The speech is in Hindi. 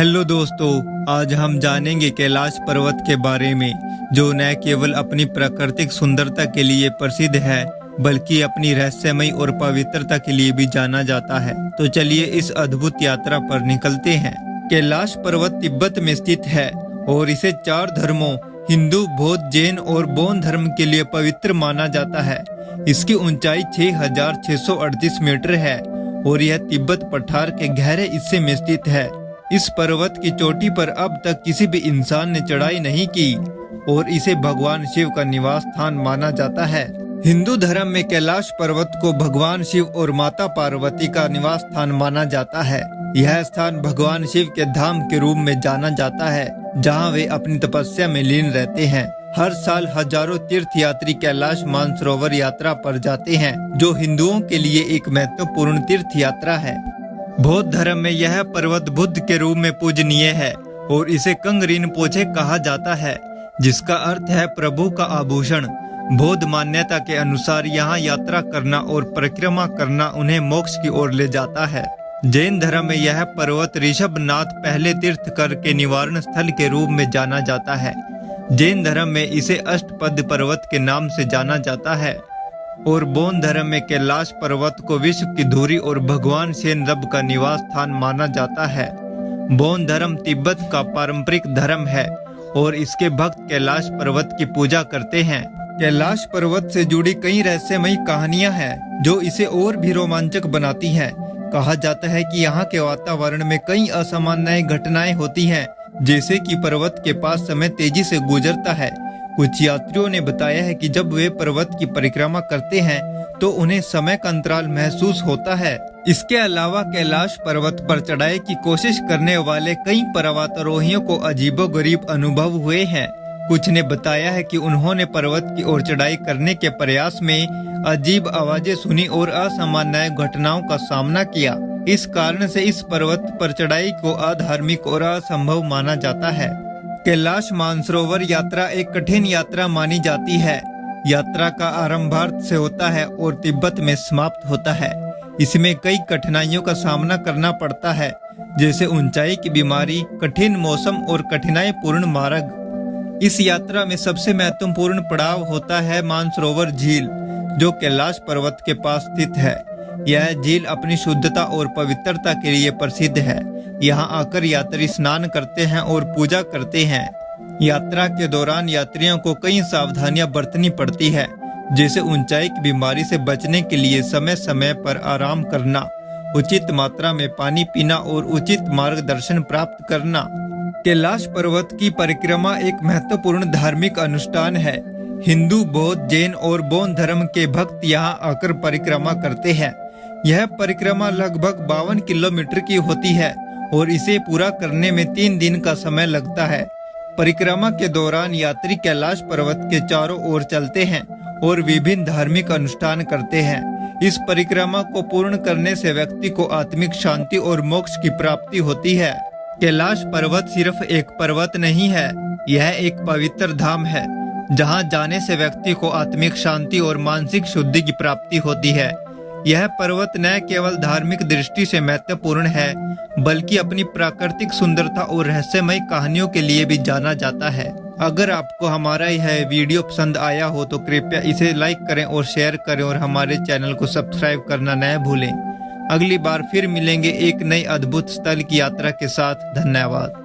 हेलो दोस्तों, आज हम जानेंगे कैलाश पर्वत के बारे में, जो न केवल अपनी प्राकृतिक सुंदरता के लिए प्रसिद्ध है बल्कि अपनी रहस्यमयी और पवित्रता के लिए भी जाना जाता है। तो चलिए इस अद्भुत यात्रा पर निकलते हैं। कैलाश पर्वत तिब्बत में स्थित है और इसे 4 धर्मों हिंदू, बौद्ध, जैन और बौद्ध धर्म के लिए पवित्र माना जाता है। इसकी ऊंचाई 6,638 मीटर है और यह तिब्बत पठार के गहरे हिस्से में स्थित है। इस पर्वत की चोटी पर अब तक किसी भी इंसान ने चढ़ाई नहीं की और इसे भगवान शिव का निवास स्थान माना जाता है। हिंदू धर्म में कैलाश पर्वत को भगवान शिव और माता पार्वती का निवास स्थान माना जाता है। यह स्थान भगवान शिव के धाम के रूप में जाना जाता है, जहां वे अपनी तपस्या में लीन रहते हैं। हर साल हजारों तीर्थयात्री कैलाश मानसरोवर यात्रा पर जाते हैं, जो हिंदुओं के लिए एक महत्वपूर्ण तीर्थ यात्रा है। बौद्ध धर्म में यह पर्वत बुद्ध के रूप में पूजनीय है और इसे कंग रिनपोचे कहा जाता है, जिसका अर्थ है प्रभु का आभूषण। बौद्ध मान्यता के अनुसार यहाँ यात्रा करना और परिक्रमा करना उन्हें मोक्ष की ओर ले जाता है। जैन धर्म में यह पर्वत ऋषभनाथ पहले तीर्थकर के निवारण स्थल के रूप में जाना जाता है। जैन धर्म में इसे अष्टपद पर्वत के नाम से जाना जाता है और बौद्ध धर्म में कैलाश पर्वत को विश्व की धुरी और भगवान शेनरब का निवास स्थान माना जाता है। बौद्ध धर्म तिब्बत का पारंपरिक धर्म है और इसके भक्त कैलाश पर्वत की पूजा करते हैं। कैलाश पर्वत से जुड़ी कई रहस्यमयी कहानियां हैं, जो इसे और भी रोमांचक बनाती हैं। कहा जाता है कि यहाँ के वातावरण में कई असामान्य घटनाएं होती हैं, जैसे कि पर्वत के पास समय तेजी से गुजरता है। कुछ यात्रियों ने बताया है कि जब वे पर्वत की परिक्रमा करते हैं तो उन्हें समय का अंतराल महसूस होता है। इसके अलावा कैलाश पर्वत पर चढ़ाई की कोशिश करने वाले कई पर्वतारोहियों को अजीबोगरीब अनुभव हुए हैं। कुछ ने बताया है कि उन्होंने पर्वत की ओर चढ़ाई करने के प्रयास में अजीब आवाजें सुनी और असामान्य घटनाओं का सामना किया। इस कारण से इस पर्वत पर चढ़ाई को अधार्मिक और असंभव माना जाता है। कैलाश मानसरोवर यात्रा एक कठिन यात्रा मानी जाती है। यात्रा का आरंभ भारत से होता है और तिब्बत में समाप्त होता है। इसमें कई कठिनाइयों का सामना करना पड़ता है, जैसे ऊंचाई की बीमारी, कठिन मौसम और कठिनाई पूर्ण मार्ग। इस यात्रा में सबसे महत्वपूर्ण पड़ाव होता है मानसरोवर झील, जो कैलाश पर्वत के पास स्थित है। यह झील अपनी शुद्धता और पवित्रता के लिए प्रसिद्ध है। यहाँ आकर यात्री स्नान करते हैं और पूजा करते हैं। यात्रा के दौरान यात्रियों को कई सावधानियां बरतनी पड़ती है, जैसे ऊंचाई की बीमारी से बचने के लिए समय समय पर आराम करना, उचित मात्रा में पानी पीना और उचित मार्गदर्शन प्राप्त करना। कैलाश पर्वत की परिक्रमा एक महत्वपूर्ण धार्मिक अनुष्ठान है। हिंदू, बौद्ध, जैन और बौद्ध धर्म के भक्त यहाँ आकर परिक्रमा करते हैं। यह परिक्रमा लगभग 52 किलोमीटर की होती है और इसे पूरा करने में 3 दिन का समय लगता है। परिक्रमा के दौरान यात्री कैलाश पर्वत के चारों ओर चलते हैं और विभिन्न धार्मिक अनुष्ठान करते हैं। इस परिक्रमा को पूर्ण करने से व्यक्ति को आत्मिक शांति और मोक्ष की प्राप्ति होती है। कैलाश पर्वत सिर्फ एक पर्वत नहीं है, यह एक पवित्र धाम है, जहां जाने से व्यक्ति को आत्मिक शांति और मानसिक शुद्धि की प्राप्ति होती है। यह पर्वत न केवल धार्मिक दृष्टि से महत्वपूर्ण है, बल्कि अपनी प्राकृतिक सुंदरता और रहस्यमय कहानियों के लिए भी जाना जाता है। अगर आपको हमारा यह वीडियो पसंद आया हो तो कृपया इसे लाइक करें और शेयर करें और हमारे चैनल को सब्सक्राइब करना न भूलें। अगली बार फिर मिलेंगे एक नई अद्भुत स्थल की यात्रा के साथ। धन्यवाद।